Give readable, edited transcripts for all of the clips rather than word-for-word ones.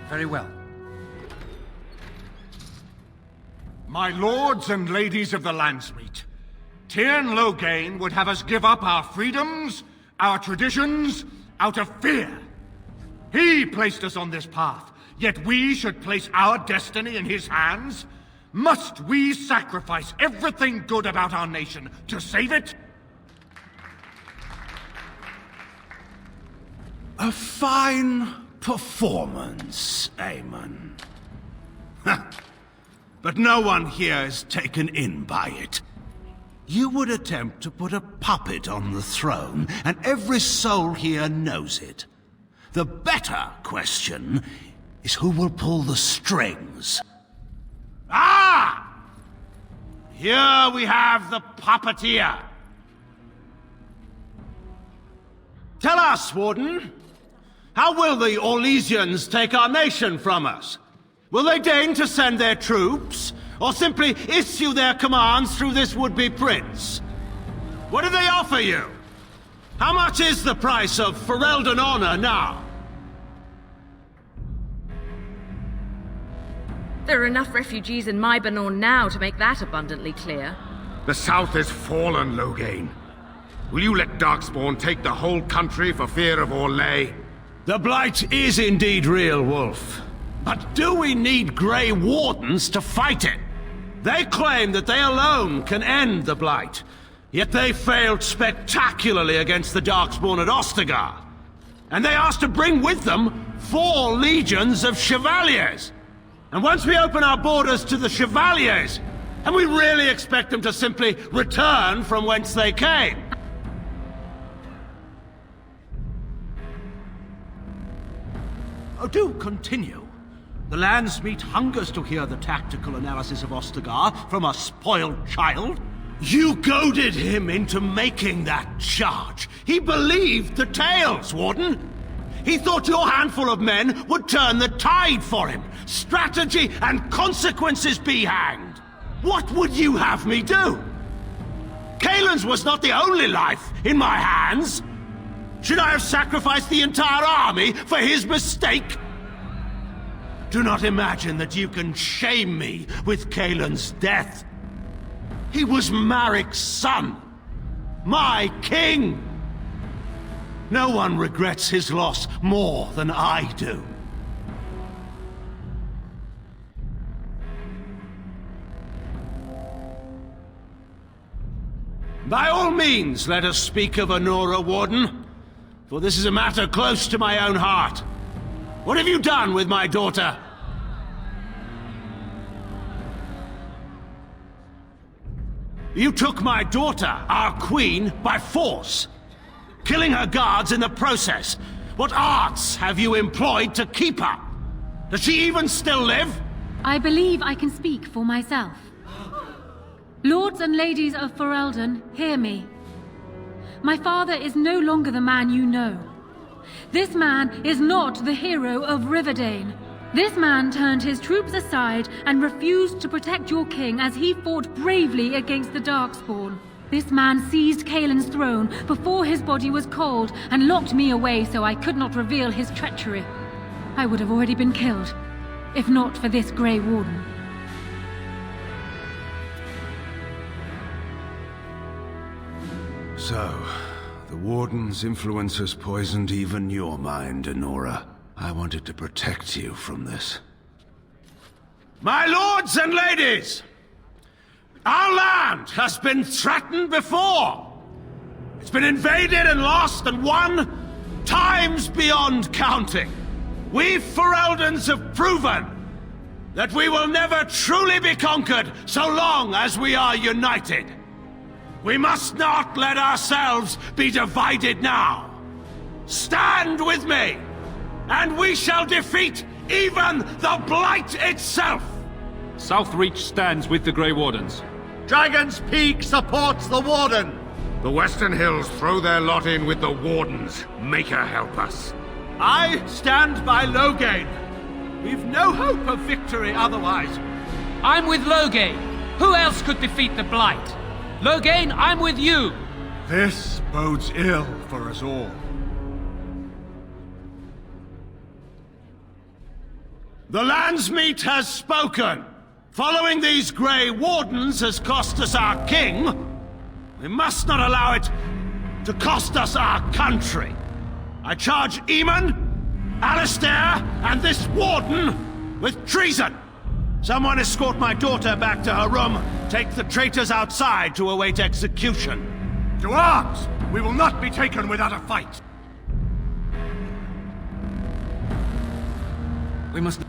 Very well. My lords and ladies of the Landsmeet, Tyrn Loghain would have us give up our freedoms, our traditions, out of fear. He placed us on this path, yet we should place our destiny in his hands? Must we sacrifice everything good about our nation to save it? A fine performance, Aemon. But no one here is taken in by it. You would attempt to put a puppet on the throne, and every soul here knows it. The better question is who will pull the strings. Ah! Here we have the puppeteer. Tell us, Warden, how will the Orlesians take our nation from us? Will they deign to send their troops, or simply issue their commands through this would-be prince? What do they offer you? How much is the price of Ferelden honor now? There are enough refugees in Mybanor now to make that abundantly clear. The South is fallen, Loghain. Will you let Darkspawn take the whole country for fear of Orlais? The Blight is indeed real, Wolf. But do we need Grey Wardens to fight it? They claim that they alone can end the Blight, yet they failed spectacularly against the Darkspawn at Ostagar. And they asked to bring with them 4 legions of Chevaliers. And once we open our borders to the Chevaliers, and we really expect them to simply return from whence they came? Oh, do continue. The Landsmeet hungers to hear the tactical analysis of Ostagar from a spoiled child. You goaded him into making that charge. He believed the tales, Warden. He thought your handful of men would turn the tide for him. Strategy and consequences be hanged. What would you have me do? Kaelin's was not the only life in my hands. Should I have sacrificed the entire army for his mistake? Do not imagine that you can shame me with Kaelin's death. He was Marik's son, my king. No one regrets his loss more than I do. By all means, let us speak of Anora, Warden, for this is a matter close to my own heart. What have you done with my daughter? You took my daughter, our queen, by force, killing her guards in the process. What arts have you employed to keep her? Does she even still live? I believe I can speak for myself. Lords and ladies of Ferelden, hear me. My father is no longer the man you know. This man is not the hero of Riverdane. This man turned his troops aside and refused to protect your king as he fought bravely against the Darkspawn. This man seized Kaelin's throne before his body was cold and locked me away so I could not reveal his treachery. I would have already been killed, if not for this Grey Warden. So, the Warden's influence has poisoned even your mind, Anora. I wanted to protect you from this. My lords and ladies! Our land has been threatened before! It's been invaded and lost and won times beyond counting. We Fereldans have proven that we will never truly be conquered so long as we are united. We must not let ourselves be divided now. Stand with me, and we shall defeat even the Blight itself! Southreach stands with the Grey Wardens. Dragon's Peak supports the Warden! The Western Hills throw their lot in with the Wardens. Make her help us. I stand by Loghain. We've no hope of victory otherwise. I'm with Loghain. Who else could defeat the Blight? Loghain, I'm with you! This bodes ill for us all. The Landsmeet has spoken. Following these Grey Wardens has cost us our king. We must not allow it to cost us our country. I charge Eamon, Alistair, and this warden with treason. Someone escort my daughter back to her room. Take the traitors outside to await execution. To arms! We will not be taken without a fight. We must...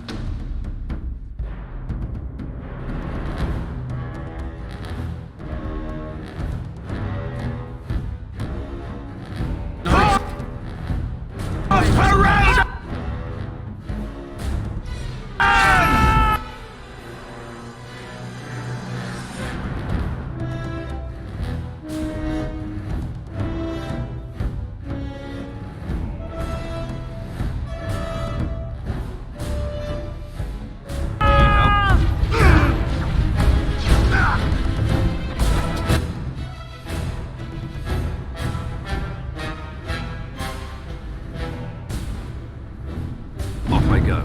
Off I go.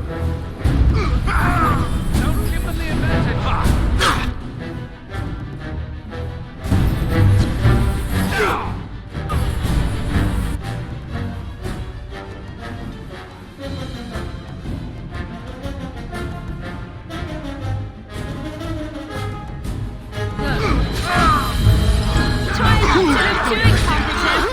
Don't give them the advantage. Try not to do it, competent.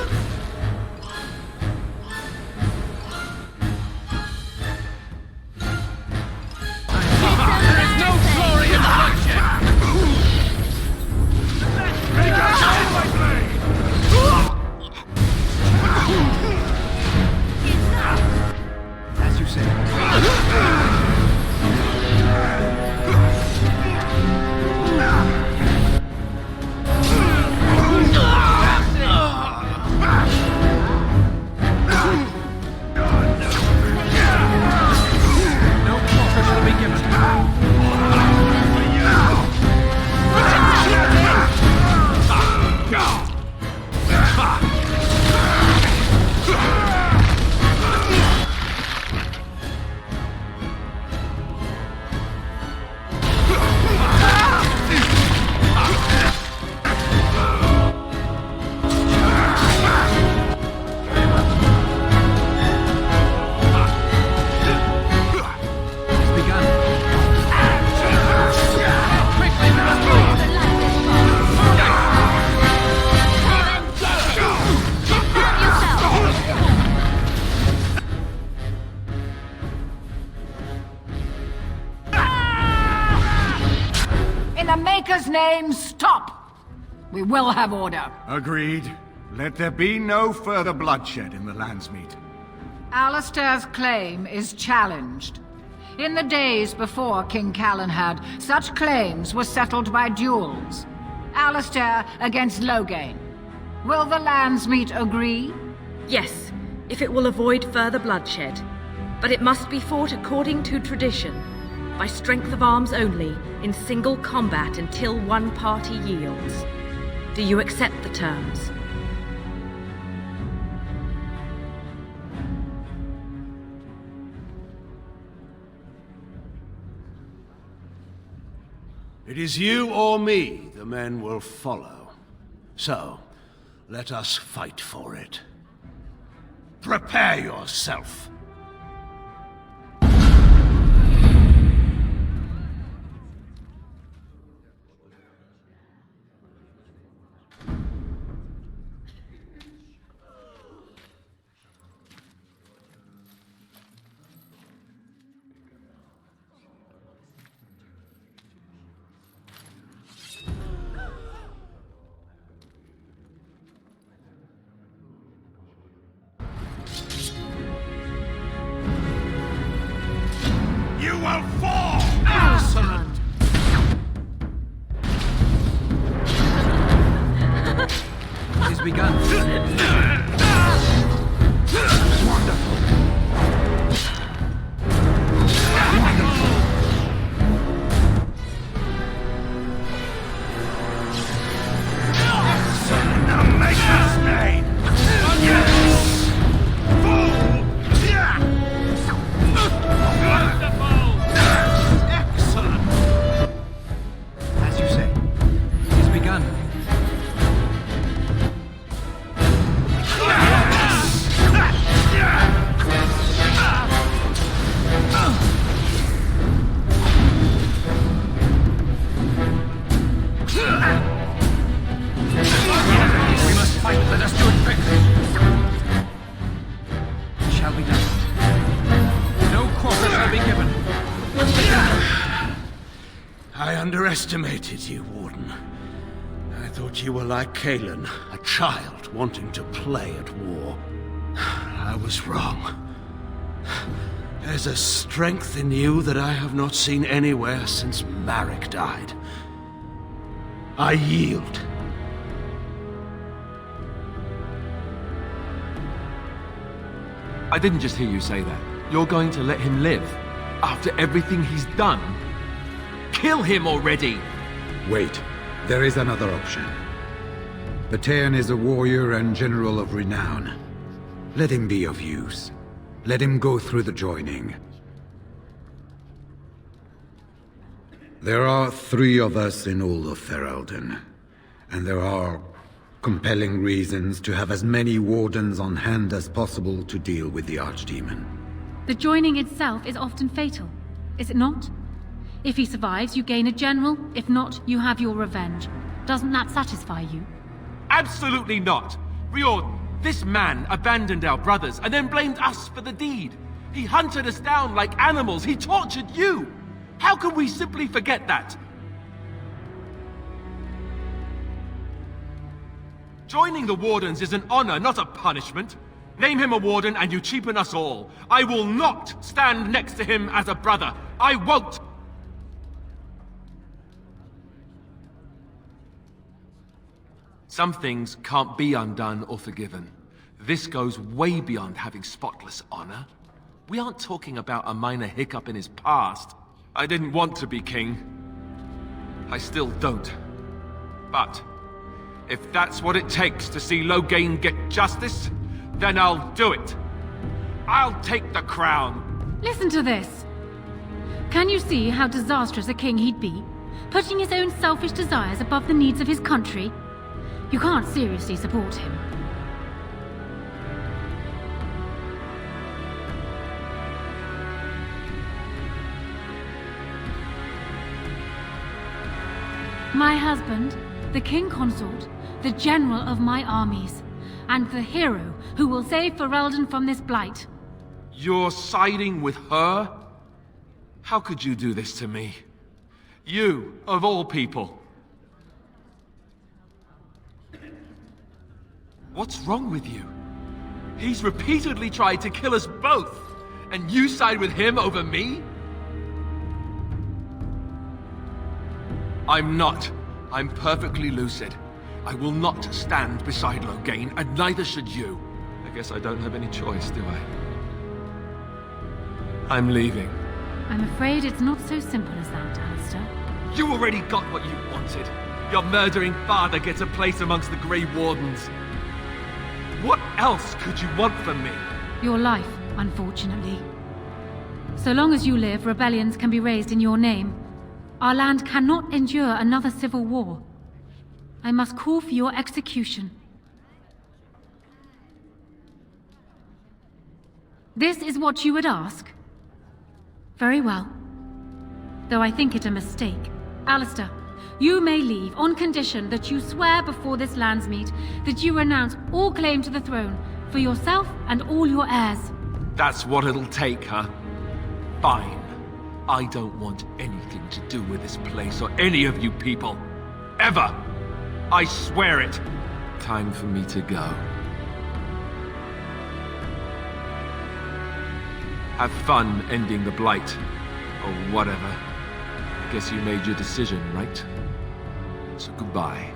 There is no glory in bloodshed. As you say. No quarter shall be given. It's begun. Quickly, In the Maker's name, stop! We will have order. Agreed. Let there be no further bloodshed in the Landsmeet. Alistair's claim is challenged. In the days before King Calenhad, such claims were settled by duels. Alistair against Loghain. Will the Landsmeet agree? Yes, if it will avoid further bloodshed. But it must be fought according to tradition, by strength of arms only, in single combat until one party yields. Do you accept the terms? It is you or me the men will follow. So, let us fight for it. Prepare yourself. You will fall! Excellent! it has begun. In the Maker's name! Yes! Fool! Yeah! Wonderful! underestimated you, Warden. I thought you were like Kalen, a child wanting to play at war. I was wrong. There's a strength in you that I have not seen anywhere since Marek died. I yield. I didn't just hear you say that. You're going to let him live? After everything he's done? Kill him already! Wait, there is another option. Batean is a warrior and general of renown. Let him be of use. Let him go through the joining. There are 3 of us in all of Ferelden, and there are compelling reasons to have as many wardens on hand as possible to deal with the Archdemon. The joining itself is often fatal, is it not? If he survives, you gain a general. If not, you have your revenge. Doesn't that satisfy you? Absolutely not! Riordan, this man abandoned our brothers and then blamed us for the deed. He hunted us down like animals. He tortured you! How can we simply forget that? Joining the Wardens is an honor, not a punishment. Name him a Warden and you cheapen us all. I will not stand next to him as a brother. I won't! Some things can't be undone or forgiven. This goes way beyond having spotless honor. We aren't talking about a minor hiccup in his past. I didn't want to be king. I still don't. But if that's what it takes to see Loghain get justice, then I'll do it. I'll take the crown. Listen to this. Can you see how disastrous a king he'd be? Putting his own selfish desires above the needs of his country? You can't seriously support him. My husband, the king consort, the general of my armies, and the hero who will save Ferelden from this blight. You're siding with her? How could you do this to me? You, of all people. What's wrong with you? He's repeatedly tried to kill us both, and you side with him over me? I'm not. I'm perfectly lucid. I will not stand beside Loghain, and neither should you. I guess I don't have any choice, do I? I'm leaving. I'm afraid it's not so simple as that, Alistair. You already got what you wanted. Your murdering father gets a place amongst the Grey Wardens. What else could you want from me? Your life, unfortunately. So long as you live, rebellions can be raised in your name. Our land cannot endure another civil war. I must call for your execution. This is what you would ask? Very well. Though I think it a mistake. Alistair, you may leave on condition that you swear before this Landsmeet that you renounce all claim to the throne for yourself and all your heirs. That's what it'll take, huh? Fine. I don't want anything to do with this place or any of you people. Ever! I swear it! Time for me to go. Have fun ending the Blight. Or whatever. I guess you made your decision, right? So goodbye.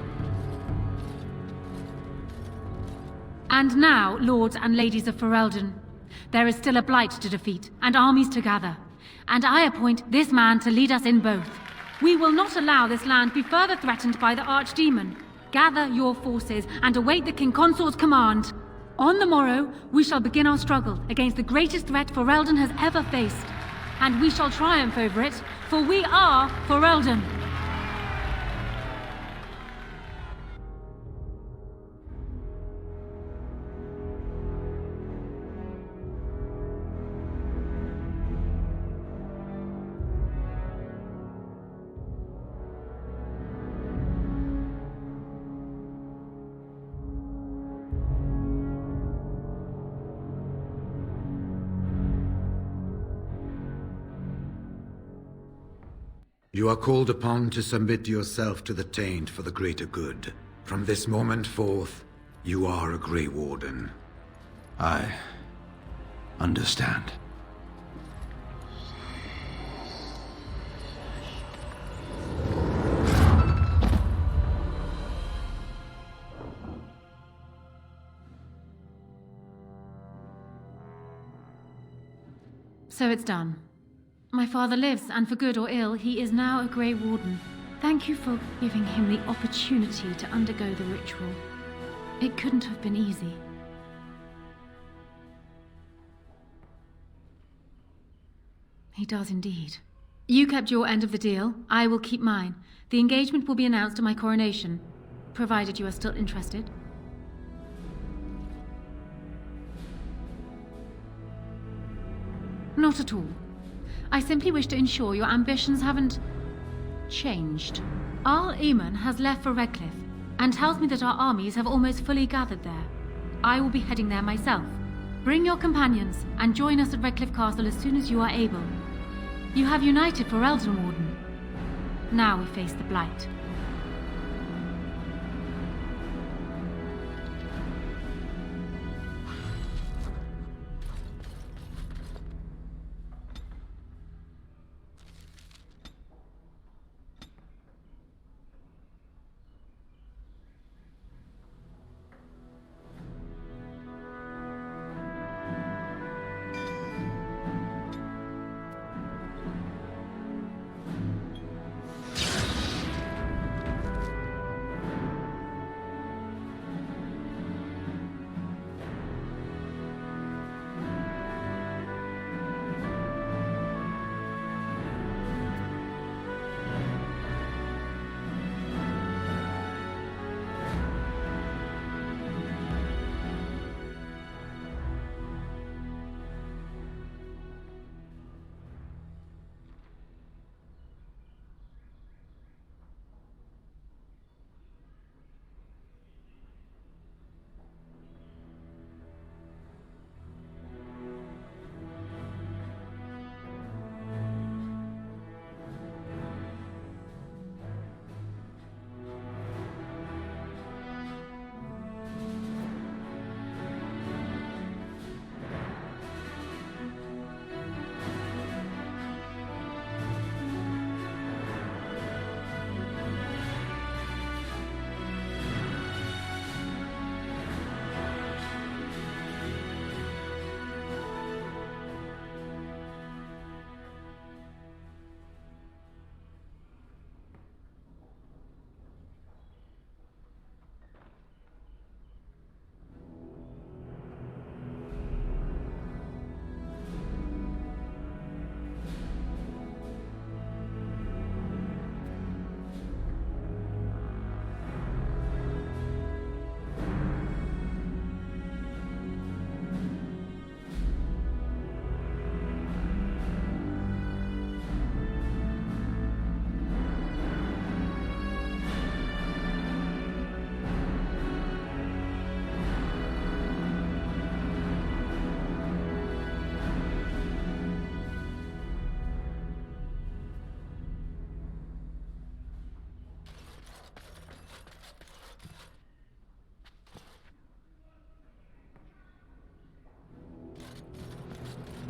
And now, lords and ladies of Ferelden, there is still a Blight to defeat, and armies to gather. And I appoint this man to lead us in both. We will not allow this land be further threatened by the Archdemon. Gather your forces and await the King Consort's command. On the morrow, we shall begin our struggle against the greatest threat Ferelden has ever faced. And we shall triumph over it, for we are Ferelden. You are called upon to submit yourself to the Taint for the greater good. From this moment forth, you are a Grey Warden. I understand. So it's done. My father lives, and for good or ill, he is now a Grey Warden. Thank you for giving him the opportunity to undergo the ritual. It couldn't have been easy. He does indeed. You kept your end of the deal. I will keep mine. The engagement will be announced at my coronation, provided you are still interested. Not at all. I simply wish to ensure your ambitions haven't changed. Arl Eamon has left for Redcliffe, and tells me that our armies have almost fully gathered there. I will be heading there myself. Bring your companions, and join us at Redcliffe Castle as soon as you are able. You have united for Eldon Warden. Now we face the Blight.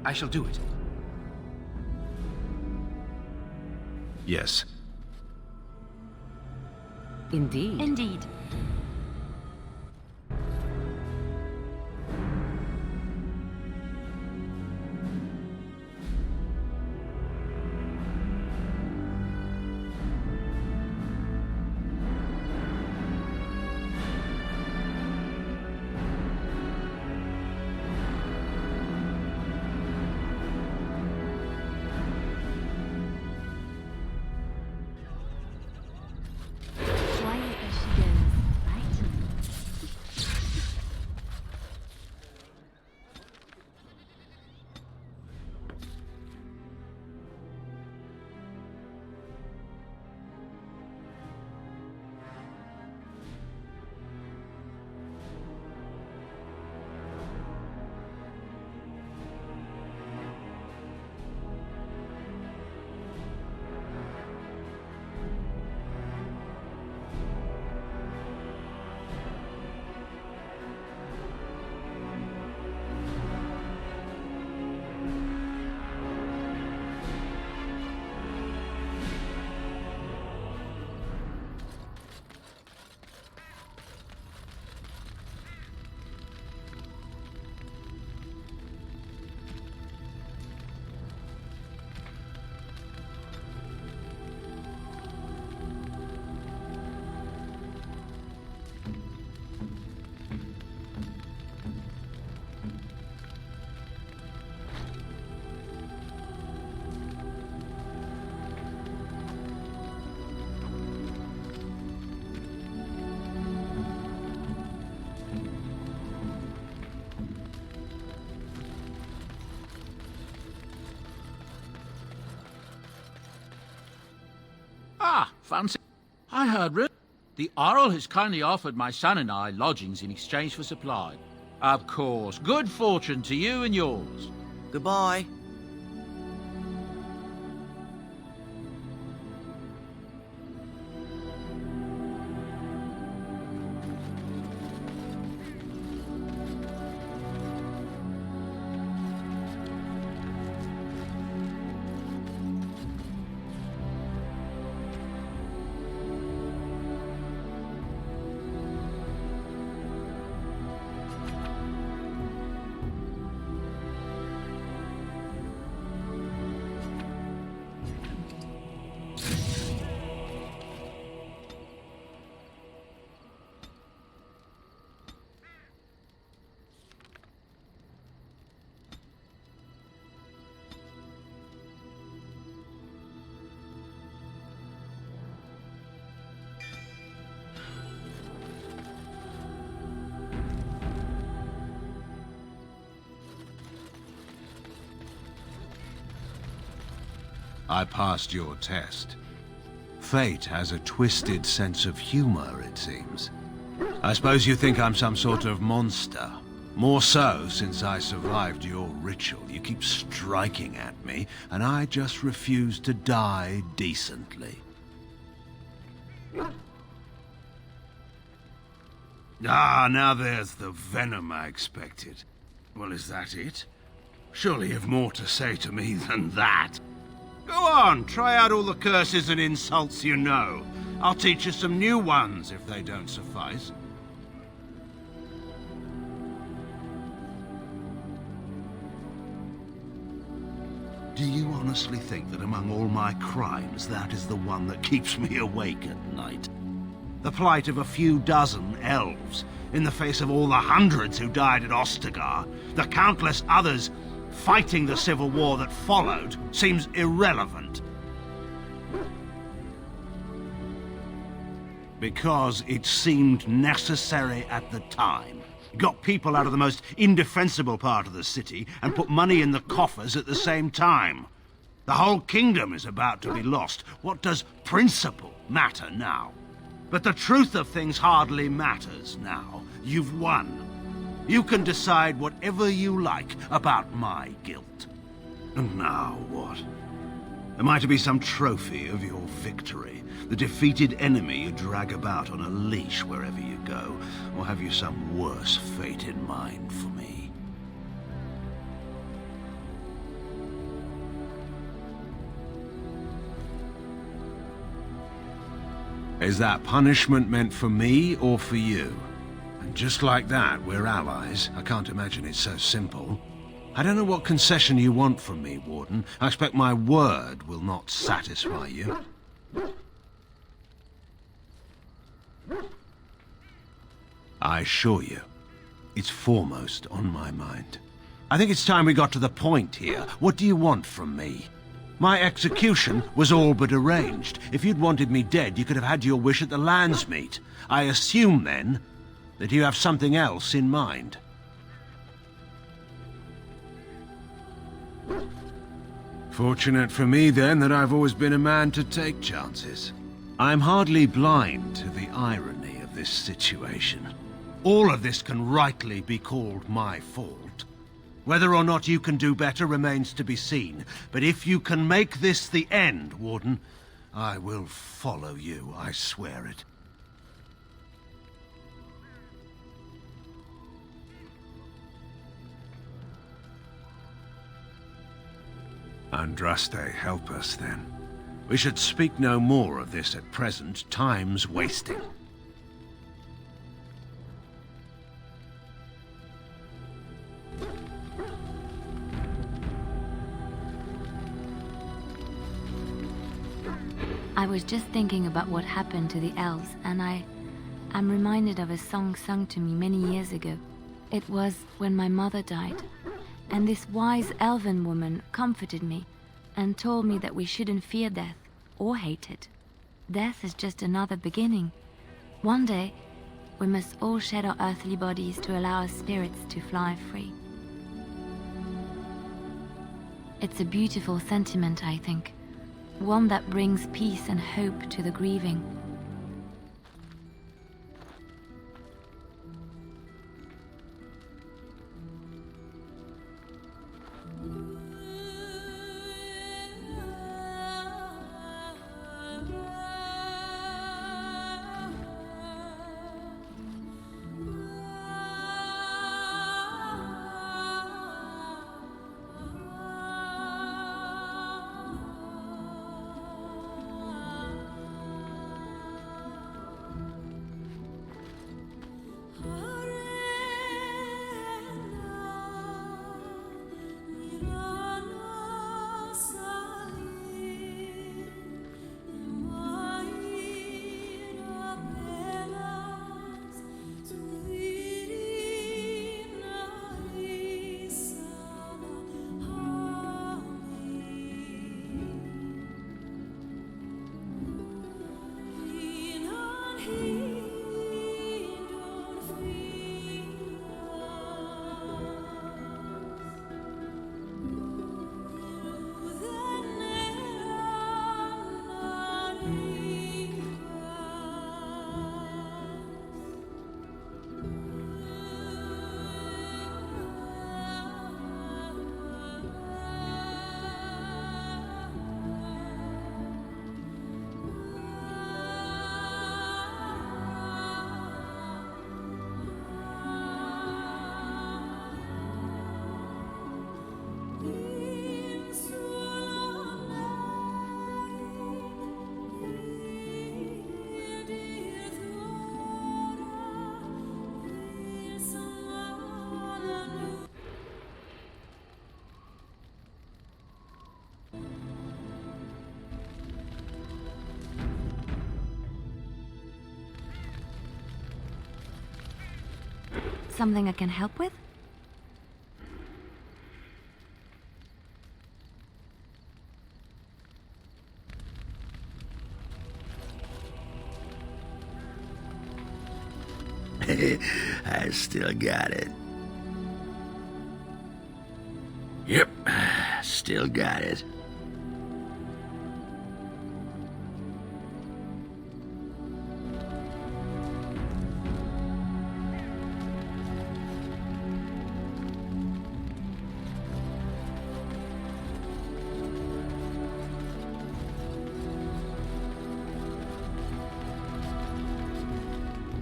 I shall do it. Yes. Indeed. Indeed. Quiet as she goes. Fancy. I heard the Earl has kindly offered my son and I lodgings in exchange for supply. Of course. Good fortune to you and yours. Goodbye. I passed your test. Fate has a twisted sense of humor, it seems. I suppose you think I'm some sort of monster. More so since I survived your ritual. You keep striking at me, and I just refuse to die decently. Ah, now there's the venom I expected. Well, is that it? Surely you've more to say to me than that. Go on, try out all the curses and insults you know. I'll teach you some new ones if they don't suffice. Do you honestly think that among all my crimes, that is the one that keeps me awake at night? The plight of a few dozen elves, in the face of all the hundreds who died at Ostagar, the countless others fighting the civil war that followed, seems irrelevant. Because it seemed necessary at the time. Got people out of the most indefensible part of the city and put money in the coffers at the same time. The whole kingdom is about to be lost. What does principle matter now? But the truth of things hardly matters now. You've won. You can decide whatever you like about my guilt. And now what? Am I to be some trophy of your victory? The defeated enemy you drag about on a leash wherever you go? Or have you some worse fate in mind for me? Is that punishment meant for me or for you? And just like that, we're allies. I can't imagine it's so simple. I don't know what concession you want from me, Warden. I expect my word will not satisfy you. I assure you, it's foremost on my mind. I think it's time we got to the point here. What do you want from me? My execution was all but arranged. If you'd wanted me dead, you could have had your wish at the Landsmeet. I assume, then, that you have something else in mind. Fortunate for me, then, that I've always been a man to take chances. I'm hardly blind to the irony of this situation. All of this can rightly be called my fault. Whether or not you can do better remains to be seen. But if you can make this the end, Warden, I will follow you, I swear it. Andraste, help us then. We should speak no more of this at present. Time's wasting. I was just thinking about what happened to the elves, and I'm reminded of a song sung to me many years ago. It was when my mother died, and this wise elven woman comforted me and told me that we shouldn't fear death or hate it. Death is just another beginning. One day, we must all shed our earthly bodies to allow our spirits to fly free. It's a beautiful sentiment, I think. one that brings peace and hope to the grieving. Something I can help with? I still got it. Yep, still got it.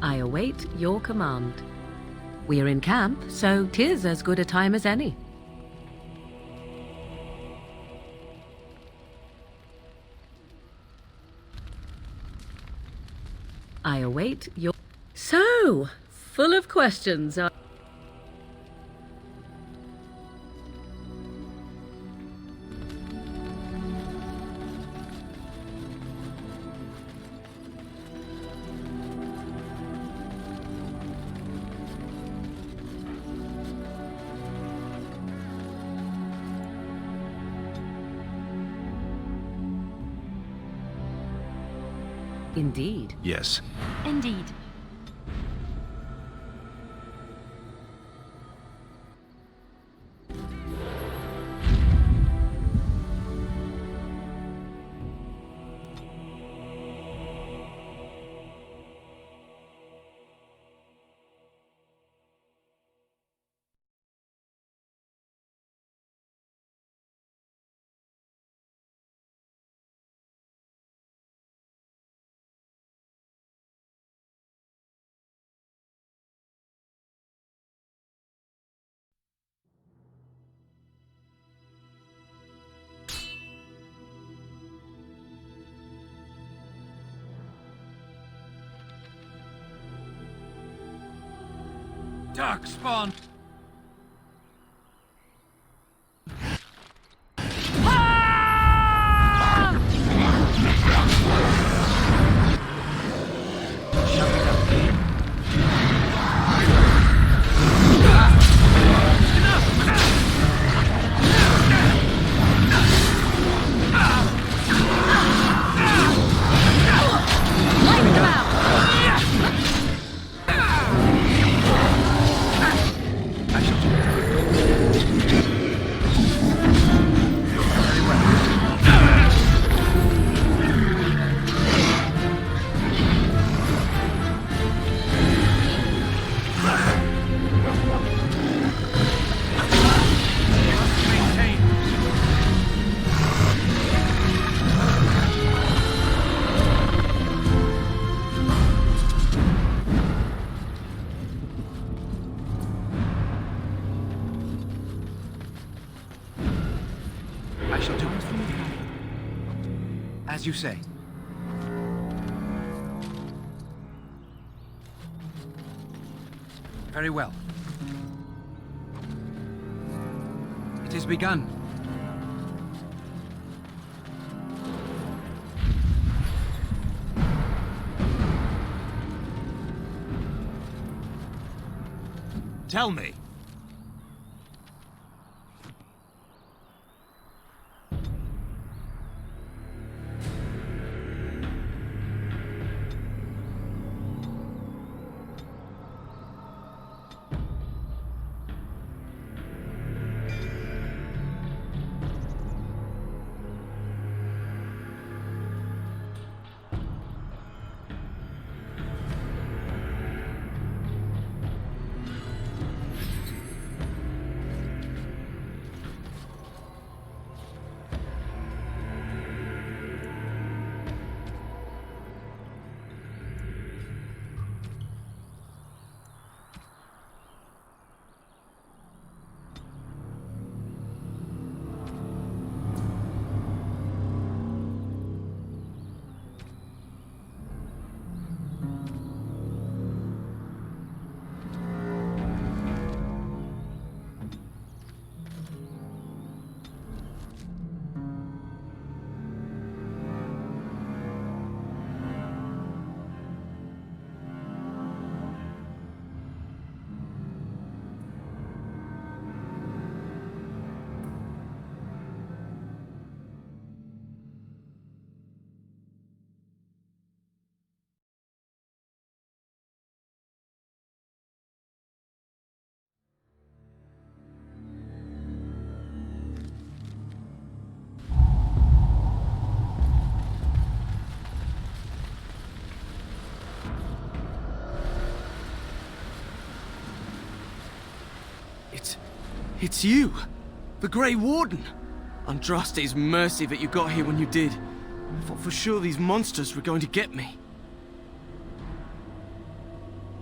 I await your command. We're in camp, so 'tis as good a time as any. I await your... So, full of questions, are... Indeed. Yes. Indeed. Darkspawn! As you say. Very well. It is begun. Tell me. It's you! The Grey Warden! Andraste's mercy that you got here when you did. I thought for sure these monsters were going to get me.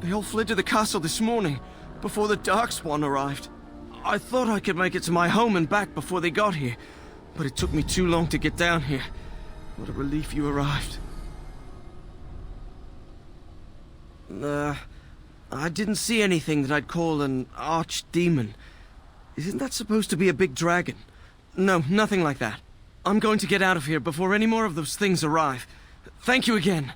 They all fled to the castle this morning, before the Darkspawn arrived. I thought I could make it to my home and back before they got here, but it took me too long to get down here. What a relief you arrived. I didn't see anything that I'd call an archdemon. Isn't that supposed to be a big dragon? No, nothing like that. I'm going to get out of here before any more of those things arrive. Thank you again.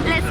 Let's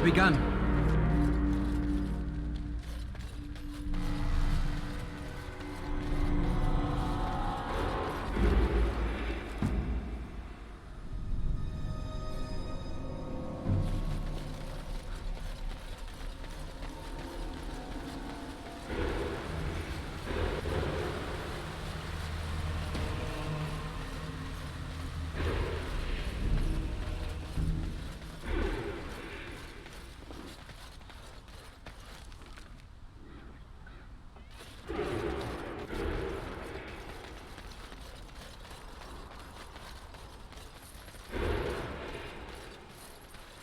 begun.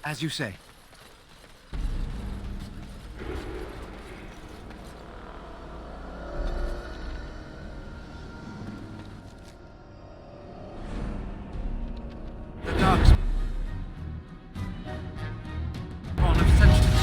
As you say. The dark spawn of sentinels.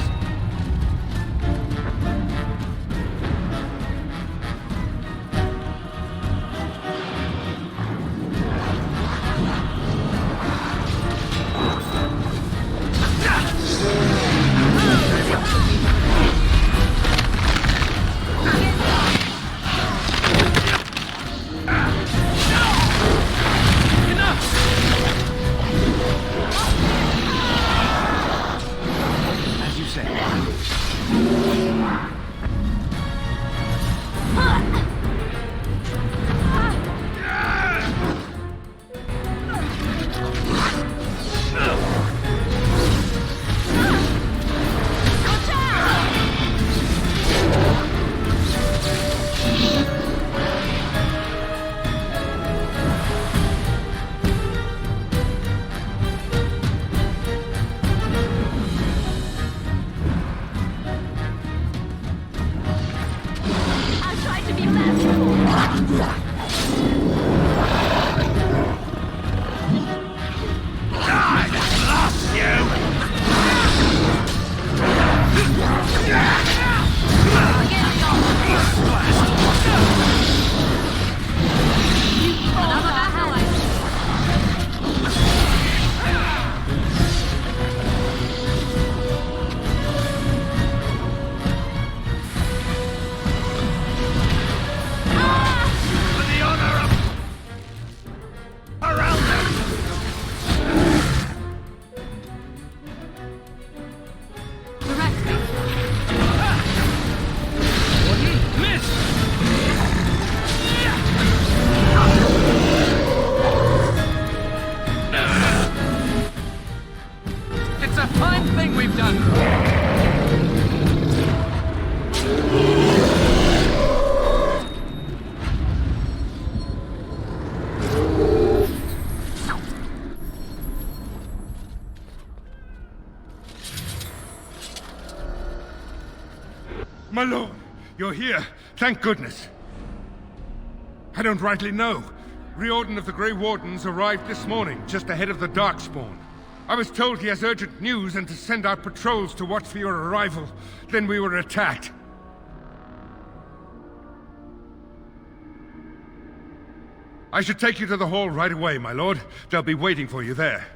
My lord, you're here. Thank goodness. I don't rightly know. Riordan of the Grey Wardens arrived this morning, just ahead of the Darkspawn. I was told he has urgent news and to send out patrols to watch for your arrival. Then we were attacked. I should take you to the hall right away, my lord. They'll be waiting for you there.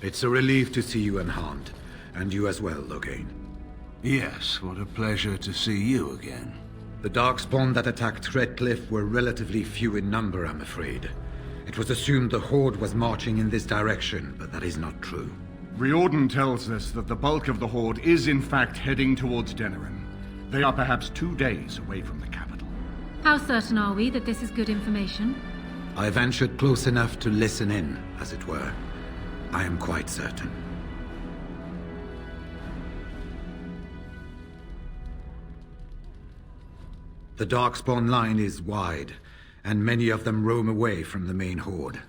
It's a relief to see you unharmed, and you as well, Loghain. Yes, what a pleasure to see you again. The Darkspawn that attacked Redcliffe were relatively few in number, I'm afraid. It was assumed the Horde was marching in this direction, but that is not true. Riordan tells us that the bulk of the Horde is in fact heading towards Denerim. They are perhaps 2 days away from the capital. How certain are we that this is good information? I ventured close enough to listen in, as it were. I am quite certain. The Darkspawn line is wide, and many of them roam away from the main Horde.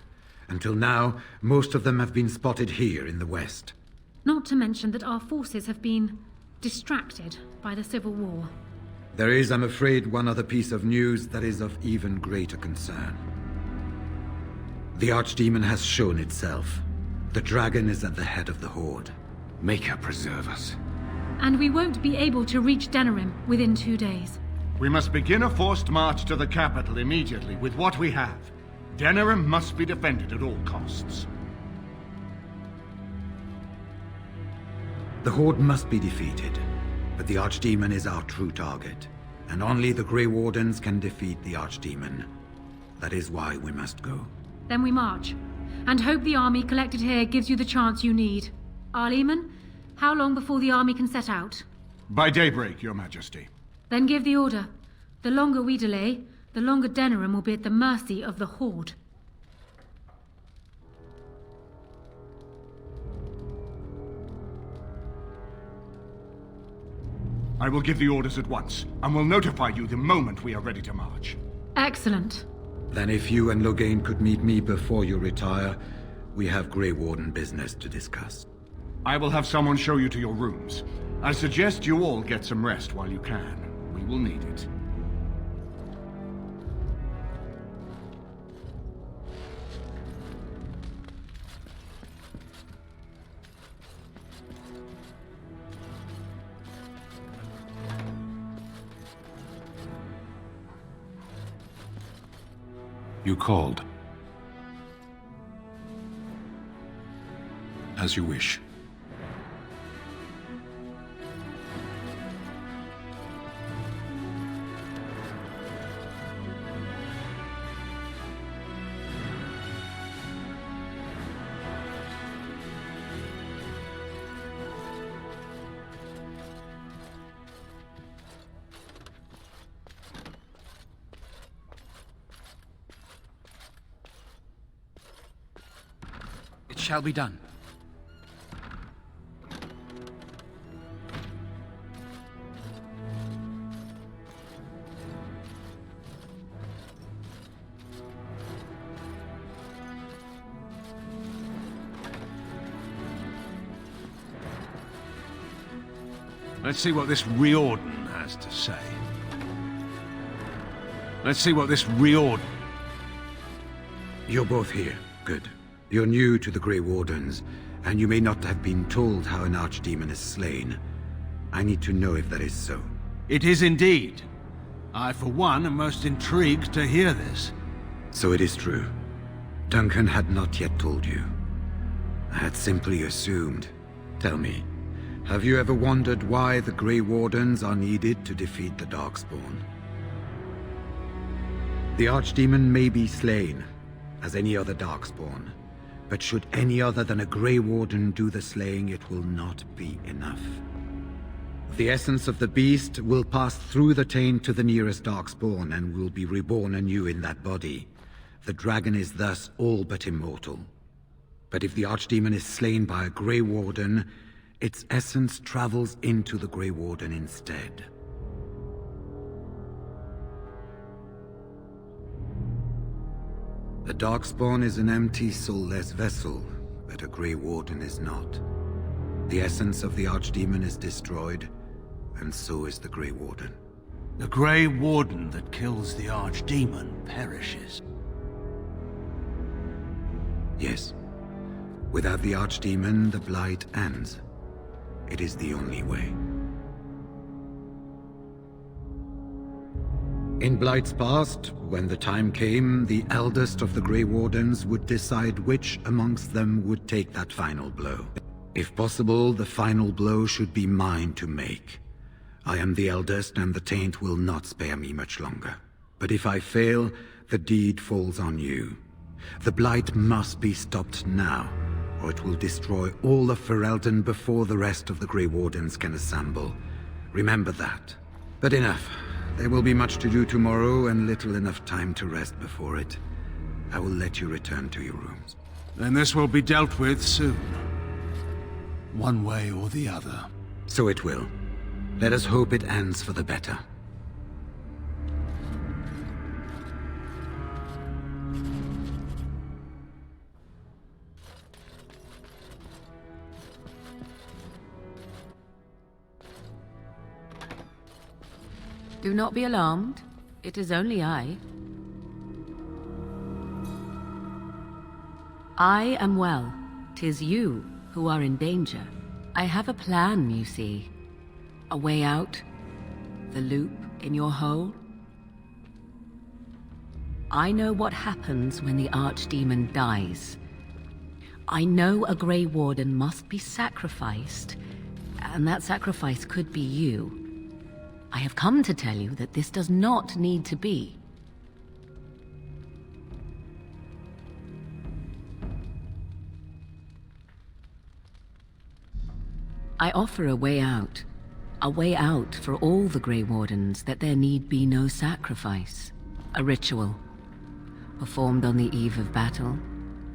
Until now, most of them have been spotted here in the west. Not to mention that our forces have been distracted by the Civil War. There is, I'm afraid, one other piece of news that is of even greater concern. The Archdemon has shown itself. The dragon is at the head of the Horde. Make her preserve us. And we won't be able to reach Denerim within 2 days. We must begin a forced march to the capital immediately with what we have. Denerim must be defended at all costs. The Horde must be defeated, but the Archdemon is our true target, and only the Grey Wardens can defeat the Archdemon. That is why we must go. Then we march, and hope the army collected here gives you the chance you need. Arleman, how long before the army can set out? By daybreak, Your Majesty. Then give the order. The longer we delay, the longer Denerim will be at the mercy of the Horde. I will give the orders at once, and will notify you the moment we are ready to march. Excellent. Then if you and Loghain could meet me before you retire, we have Grey Warden business to discuss. I will have someone show you to your rooms. I suggest you all get some rest while you can. We will need it. You called. As you wish. It shall be done. Let's see what this Riordan has to say. Let's see what this Riordan... You're both here. Good. You're new to the Grey Wardens, and you may not have been told how an Archdemon is slain. I need to know if that is so. It is indeed. I, for one, am most intrigued to hear this. So it is true. Duncan had not yet told you. I had simply assumed. Tell me, have you ever wondered why the Grey Wardens are needed to defeat the Darkspawn? The Archdemon may be slain, as any other Darkspawn. But should any other than a Grey Warden do the slaying, it will not be enough. The essence of the beast will pass through the taint to the nearest Darkspawn and will be reborn anew in that body. The dragon is thus all but immortal. But if the Archdemon is slain by a Grey Warden, its essence travels into the Grey Warden instead. The Darkspawn is an empty, soulless vessel, but a Grey Warden is not. The essence of the Archdemon is destroyed, and so is the Grey Warden. The Grey Warden that kills the Archdemon perishes. Yes. Without the Archdemon, the Blight ends. It is the only way. In Blight's past, when the time came, the eldest of the Grey Wardens would decide which amongst them would take that final blow. If possible, the final blow should be mine to make. I am the eldest, and the taint will not spare me much longer. But if I fail, the deed falls on you. The Blight must be stopped now, or it will destroy all of Ferelden before the rest of the Grey Wardens can assemble. Remember that. But enough. There will be much to do tomorrow, and little enough time to rest before it. I will let you return to your rooms. Then this will be dealt with soon. One way or the other. So it will. Let us hope it ends for the better. Do not be alarmed. It is only I. I am well. 'Tis you who are in danger. I have a plan, you see. A way out. The loop. In your hole? I know what happens when the Archdemon dies. I know a Grey Warden must be sacrificed, and that sacrifice could be you. I have come to tell you that this does not need to be. I offer a way out for all the Grey Wardens, that there need be no sacrifice. A ritual, performed on the eve of battle,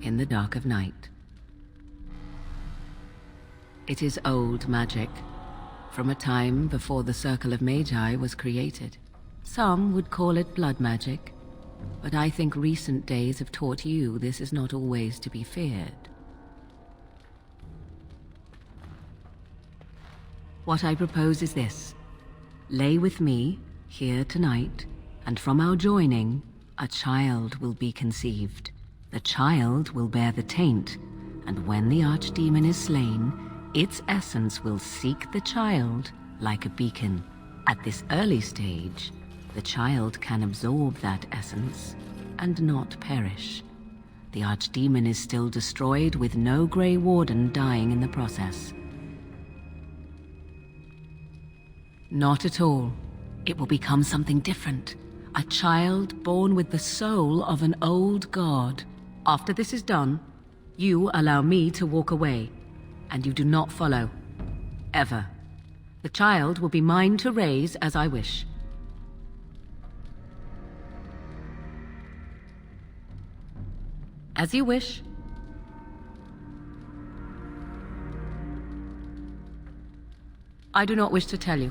in the dark of night. It is old magic, from a time before the Circle of Magi was created. Some would call it blood magic, but I think recent days have taught you this is not always to be feared. What I propose is this. Lay with me, here tonight, and from our joining, a child will be conceived. The child will bear the taint, and when the Archdemon is slain, its essence will seek the child like a beacon. At this early stage, the child can absorb that essence and not perish. The Archdemon is still destroyed, with no Grey Warden dying in the process. Not at all. It will become something different. A child born with the soul of an old god. After this is done, you allow me to walk away, and you do not follow. Ever. The child will be mine to raise as I wish. As you wish. I do not wish to tell you.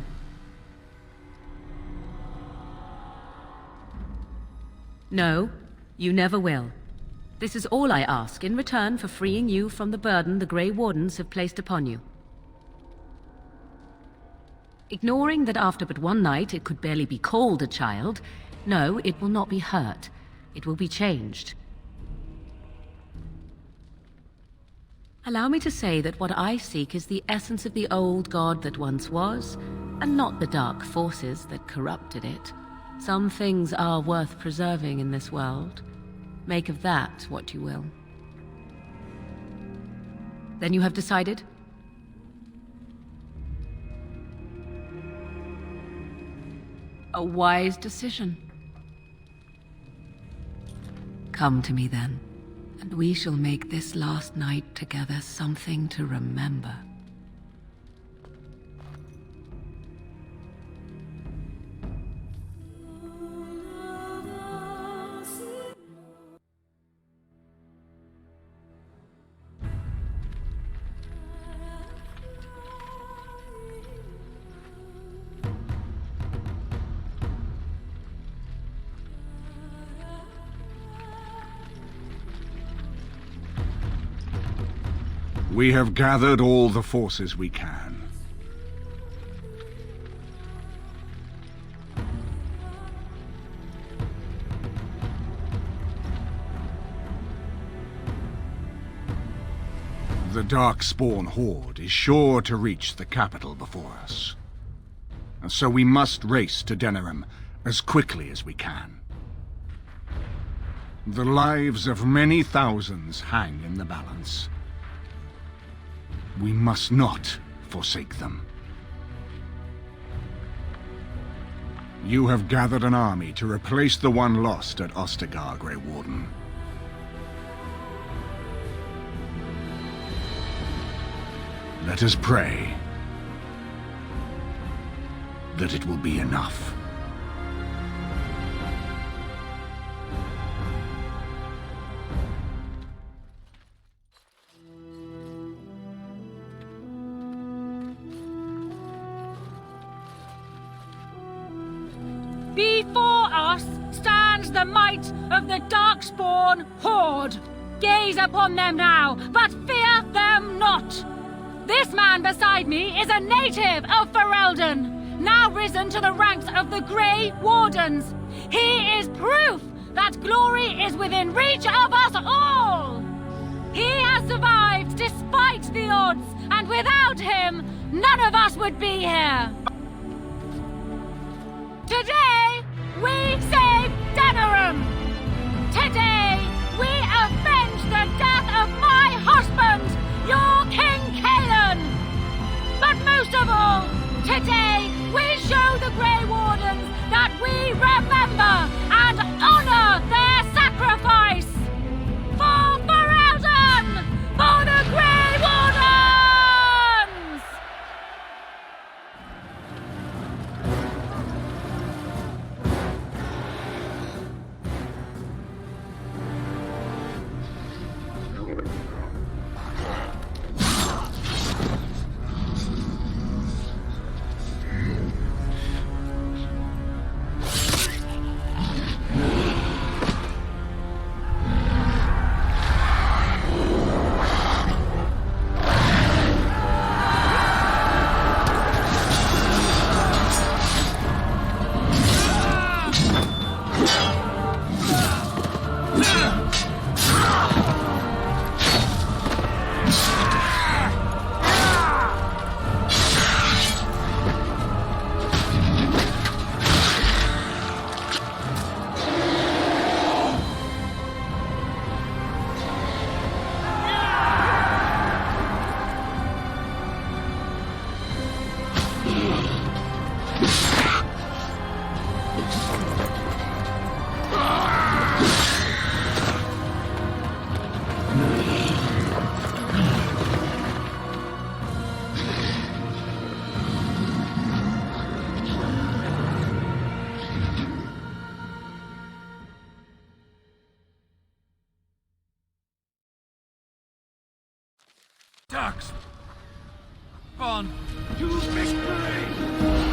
No, you never will. This is all I ask in return for freeing you from the burden the Grey Wardens have placed upon you. Ignoring that after but one night it could barely be called a child, no, it will not be hurt. It will be changed. Allow me to say that what I seek is the essence of the old god that once was, and not the dark forces that corrupted it. Some things are worth preserving in this world. Make of that what you will. Then you have decided? A wise decision. Come to me then, and we shall make this last night together something to remember. We have gathered all the forces we can. The Darkspawn Horde is sure to reach the capital before us. And so we must race to Denerim as quickly as we can. The lives of many thousands hang in the balance. We must not forsake them. You have gathered an army to replace the one lost at Ostagar, Grey Warden. Let us pray that it will be enough. Before us stands the might of the Darkspawn Horde. Gaze upon them now, but fear them not. This man beside me is a native of Ferelden, now risen to the ranks of the Grey Wardens. He is proof that glory is within reach of us all. He has survived despite the odds, and without him, none of us would be here. To Today, we save Denerim! Today, we avenge the death of my husband, your King Kaelan! But most of all, today, we show the Grey Wardens that we remember and honor their sacrifice! For Ferelden! For the Grey Wardens! Ducks! On to victory!